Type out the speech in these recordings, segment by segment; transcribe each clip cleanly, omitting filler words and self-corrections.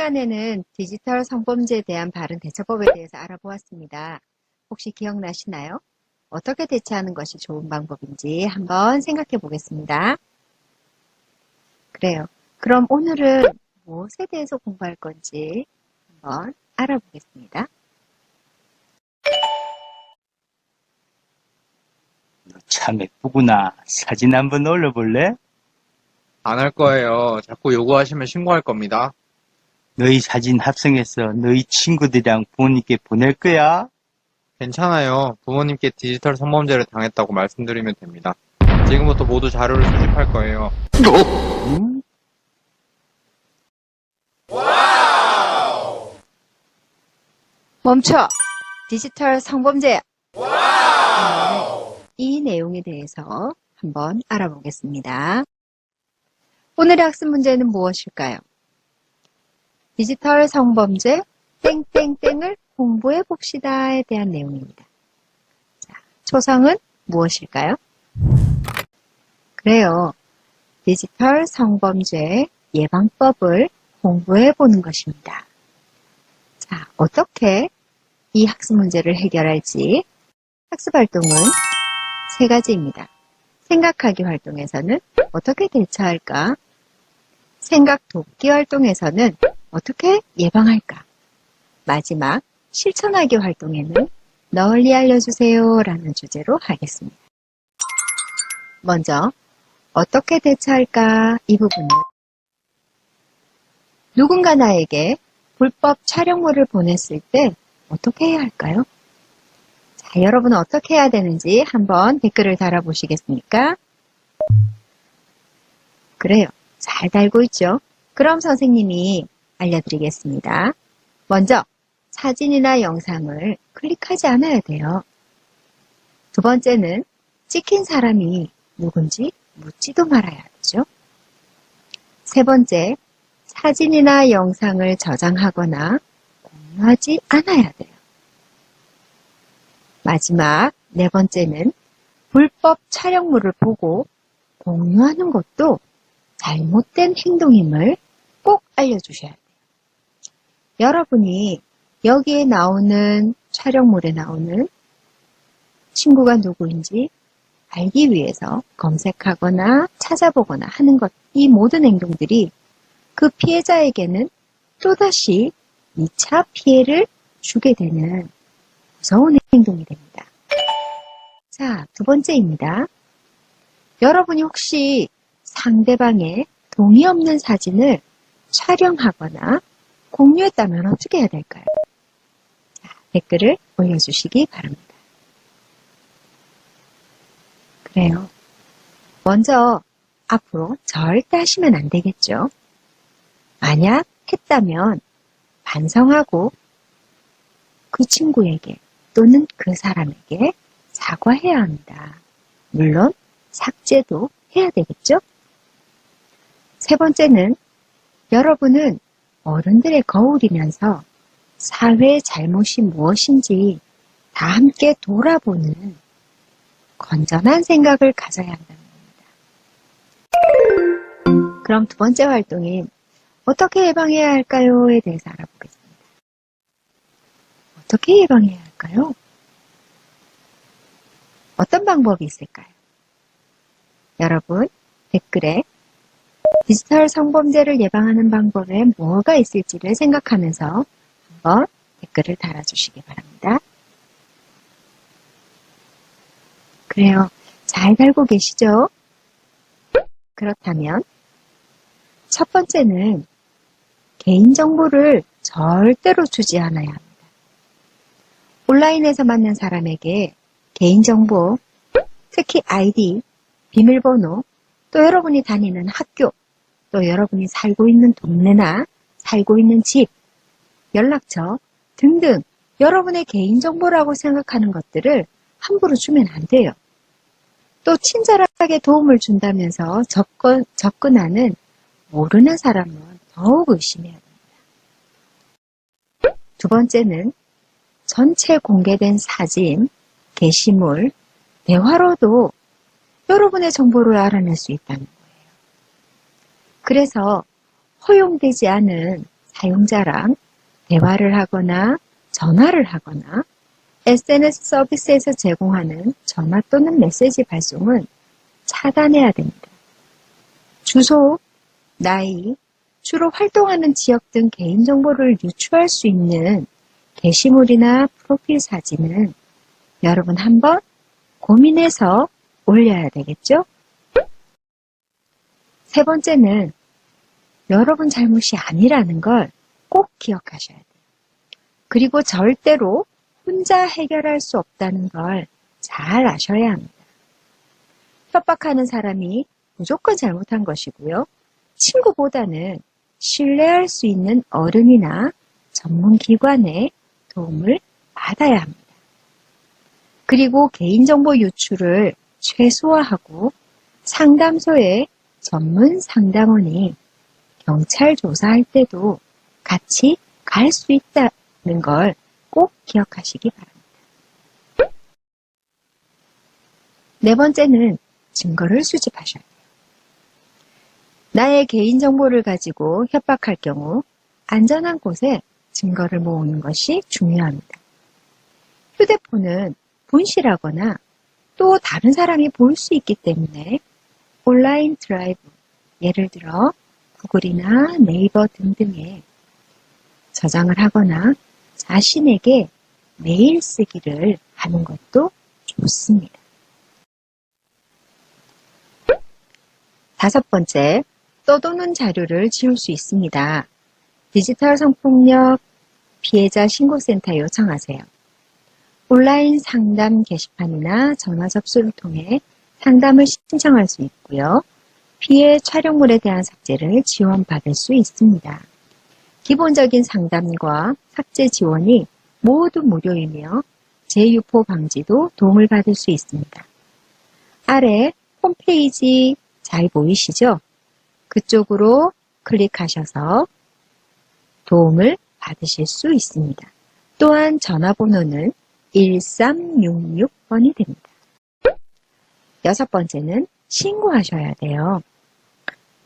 시간에는 디지털 성범죄에 대한 바른 대처법에 대해서 알아보았습니다. 혹시 기억나시나요? 어떻게 대처하는 것이 좋은 방법인지 한번 생각해 보겠습니다. 그래요. 그럼 오늘은 무엇에 대해서 공부할 건지 한번 알아보겠습니다. 너 참 예쁘구나. 사진 한번 올려볼래? 안 할 거예요. 자꾸 요구하시면 신고할 겁니다. 너희 사진 합성해서 너희 친구들이랑 부모님께 보낼 거야. 괜찮아요. 부모님께 디지털 성범죄를 당했다고 말씀드리면 됩니다. 지금부터 모두 자료를 수집할 거예요. 응? 멈춰! 디지털 성범죄! 이 내용에 대해서 한번 알아보겠습니다. 오늘의 학습 문제는 무엇일까요? 디지털 성범죄 땡땡땡을 공부해 봅시다에 대한 내용입니다. 자, 초성은 무엇일까요? 그래요. 디지털 성범죄 예방법을 공부해 보는 것입니다. 자, 어떻게 이 학습 문제를 해결할지 학습 활동은 세 가지입니다. 생각하기 활동에서는 어떻게 대처할까? 생각 돕기 활동에서는 어떻게 예방할까? 마지막 실천하기 활동에는 널리 알려주세요 라는 주제로 하겠습니다. 먼저 어떻게 대처할까? 이 부분은 누군가 나에게 불법 촬영물을 보냈을 때 어떻게 해야 할까요? 자, 여러분은 어떻게 해야 되는지 한번 댓글을 달아보시겠습니까? 그래요. 잘 달고 있죠? 그럼 선생님이 알려드리겠습니다. 먼저 사진이나 영상을 클릭하지 않아야 돼요. 두 번째는 찍힌 사람이 누군지 묻지도 말아야 하죠. 세 번째, 사진이나 영상을 저장하거나 공유하지 않아야 돼요. 마지막 네 번째는 불법 촬영물을 보고 공유하는 것도 잘못된 행동임을 꼭 알려주셔야 돼요. 여러분이 여기에 나오는 촬영물에 나오는 친구가 누구인지 알기 위해서 검색하거나 찾아보거나 하는 것, 이 모든 행동들이 그 피해자에게는 또다시 2차 피해를 주게 되는 무서운 행동이 됩니다. 자, 두 번째입니다. 여러분이 혹시 상대방의 동의 없는 사진을 촬영하거나 공유했다면 어떻게 해야 될까요? 자, 댓글을 올려주시기 바랍니다. 그래요. 먼저 앞으로 절대 하시면 안 되겠죠. 만약 했다면 반성하고 그 친구에게 또는 그 사람에게 사과해야 합니다. 물론 삭제도 해야 되겠죠? 세 번째는 여러분은 어른들의 거울이면서 사회의 잘못이 무엇인지 다 함께 돌아보는 건전한 생각을 가져야 한다는 겁니다. 그럼 두 번째 활동인 어떻게 예방해야 할까요?에 대해서 알아보겠습니다. 어떻게 예방해야 할까요? 어떤 방법이 있을까요? 여러분 댓글에 디지털 성범죄를 예방하는 방법에 뭐가 있을지를 생각하면서 한번 댓글을 달아주시기 바랍니다. 그래요. 잘 달고 계시죠? 그렇다면 첫 번째는 개인정보를 절대로 주지 않아야 합니다. 온라인에서 만난 사람에게 개인정보, 특히 아이디, 비밀번호, 또 여러분이 다니는 학교, 또 여러분이 살고 있는 동네나 살고 있는 집, 연락처 등등 여러분의 개인정보라고 생각하는 것들을 함부로 주면 안 돼요. 또 친절하게 도움을 준다면서 접근하는 모르는 사람은 더욱 의심해야 됩니다. 두 번째는 전체 공개된 사진, 게시물, 대화로도 여러분의 정보를 알아낼 수 있다는 거예요. 그래서 허용되지 않은 사용자랑 대화를 하거나 전화를 하거나 SNS 서비스에서 제공하는 전화 또는 메시지 발송은 차단해야 됩니다. 주소, 나이, 주로 활동하는 지역 등 개인정보를 유추할 수 있는 게시물이나 프로필 사진은 여러분 한번 고민해서 올려야 되겠죠? 세 번째는 여러분 잘못이 아니라는 걸 꼭 기억하셔야 돼요. 그리고 절대로 혼자 해결할 수 없다는 걸 잘 아셔야 합니다. 협박하는 사람이 무조건 잘못한 것이고요. 친구보다는 신뢰할 수 있는 어른이나 전문기관의 도움을 받아야 합니다. 그리고 개인정보 유출을 최소화하고 상담소의 전문 상담원이 경찰 조사할 때도 같이 갈 수 있다는 걸 꼭 기억하시기 바랍니다. 네 번째는 증거를 수집하셔야 돼요. 나의 개인정보를 가지고 협박할 경우 안전한 곳에 증거를 모으는 것이 중요합니다. 휴대폰은 분실하거나 또 다른 사람이 볼 수 있기 때문에 온라인 드라이브, 예를 들어 구글이나 네이버 등등에 저장을 하거나 자신에게 메일 쓰기를 하는 것도 좋습니다. 다섯 번째, 떠도는 자료를 지울 수 있습니다. 디지털 성폭력 피해자 신고센터에 요청하세요. 온라인 상담 게시판이나 전화 접수를 통해 상담을 신청할 수 있고요. 피해 촬영물에 대한 삭제를 지원받을 수 있습니다. 기본적인 상담과 삭제 지원이 모두 무료이며 재유포 방지도 도움을 받을 수 있습니다. 아래 홈페이지 잘 보이시죠? 그쪽으로 클릭하셔서 도움을 받으실 수 있습니다. 또한 전화번호는 1366번이 됩니다. 여섯 번째는 신고하셔야 돼요.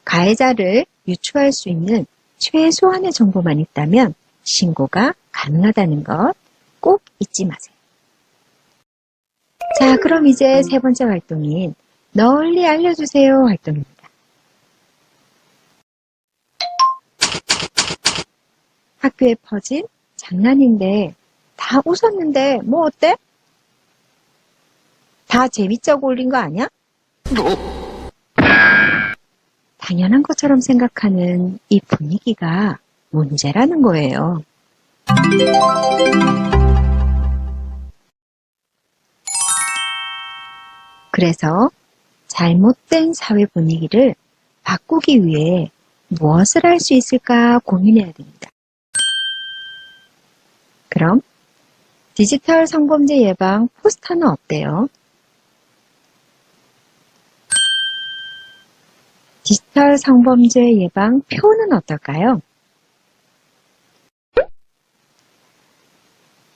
가해자를 유추할 수 있는 최소한의 정보만 있다면 신고가 가능하다는 것 꼭 잊지 마세요. 자, 그럼 이제 세 번째 활동인 널리 알려주세요 활동입니다. 학교에 퍼진 장난인데 다 웃었는데 뭐 어때? 다 재밌자고 올린 거 아니야? 당연한 것처럼 생각하는 이 분위기가 문제라는 거예요. 그래서 잘못된 사회 분위기를 바꾸기 위해 무엇을 할 수 있을까 고민해야 됩니다. 그럼 디지털 성범죄 예방 포스터는 어때요? 디지털 성범죄 예방 표는 어떨까요?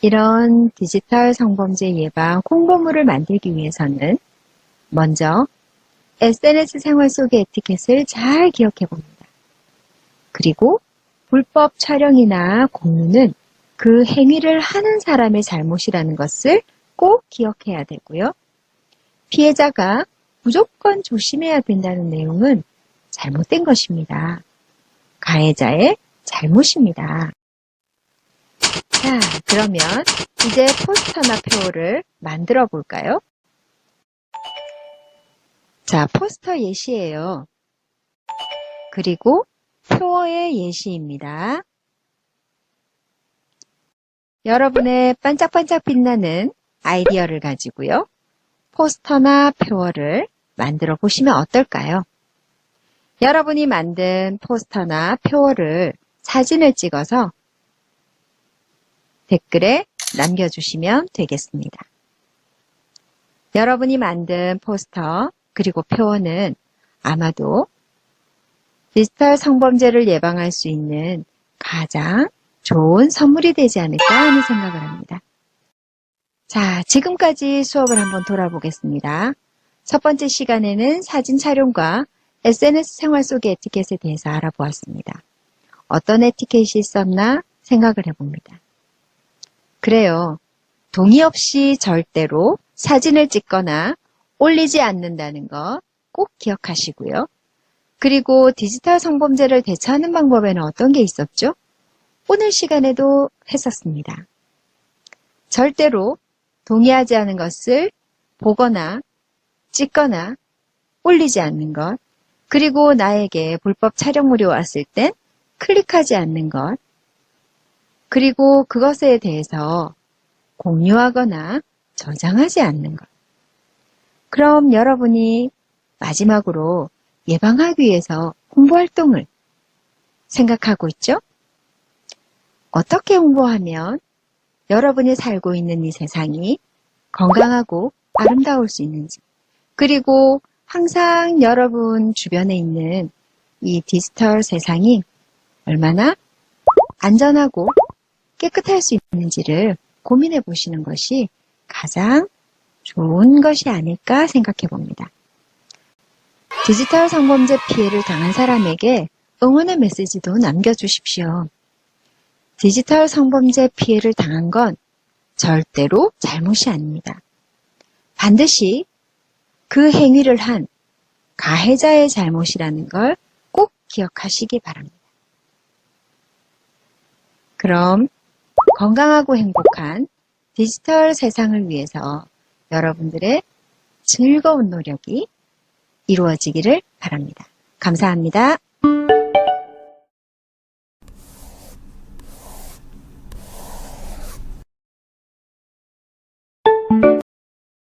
이런 디지털 성범죄 예방 홍보물을 만들기 위해서는 먼저 SNS 생활 속의 에티켓을 잘 기억해 봅니다. 그리고 불법 촬영이나 공유는 그 행위를 하는 사람의 잘못이라는 것을 꼭 기억해야 되고요. 피해자가 무조건 조심해야 된다는 내용은 잘못된 것입니다. 가해자의 잘못입니다. 자, 그러면 이제 포스터나 표를 만들어 볼까요? 자, 포스터 예시예요. 그리고 표어의 예시입니다. 여러분의 반짝반짝 빛나는 아이디어를 가지고요. 포스터나 표어를 만들어 보시면 어떨까요? 여러분이 만든 포스터나 표어를 사진을 찍어서 댓글에 남겨주시면 되겠습니다. 여러분이 만든 포스터 그리고 표어는 아마도 디지털 성범죄를 예방할 수 있는 가장 좋은 선물이 되지 않을까 하는 생각을 합니다. 자, 지금까지 수업을 한번 돌아보겠습니다. 첫 번째 시간에는 사진 촬영과 SNS 생활 속의 에티켓에 대해서 알아보았습니다. 어떤 에티켓이 있었나 생각을 해봅니다. 그래요. 동의 없이 절대로 사진을 찍거나 올리지 않는다는 거 꼭 기억하시고요. 그리고 디지털 성범죄를 대처하는 방법에는 어떤 게 있었죠? 오늘 시간에도 했었습니다. 절대로 동의하지 않은 것을 보거나 찍거나 올리지 않는 것, 그리고 나에게 불법 촬영물이 왔을 땐 클릭하지 않는 것, 그리고 그것에 대해서 공유하거나 저장하지 않는 것. 그럼 여러분이 마지막으로 예방하기 위해서 홍보활동을 생각하고 있죠? 어떻게 홍보하면 여러분이 살고 있는 이 세상이 건강하고 아름다울 수 있는지, 그리고 항상 여러분 주변에 있는 이 디지털 세상이 얼마나 안전하고 깨끗할 수 있는지를 고민해 보시는 것이 가장 좋은 것이 아닐까 생각해 봅니다. 디지털 성범죄 피해를 당한 사람에게 응원의 메시지도 남겨주십시오. 디지털 성범죄 피해를 당한 건 절대로 잘못이 아닙니다. 반드시 그 행위를 한 가해자의 잘못이라는 걸 꼭 기억하시기 바랍니다. 그럼 건강하고 행복한 디지털 세상을 위해서 여러분들의 즐거운 노력이 이루어지기를 바랍니다. 감사합니다.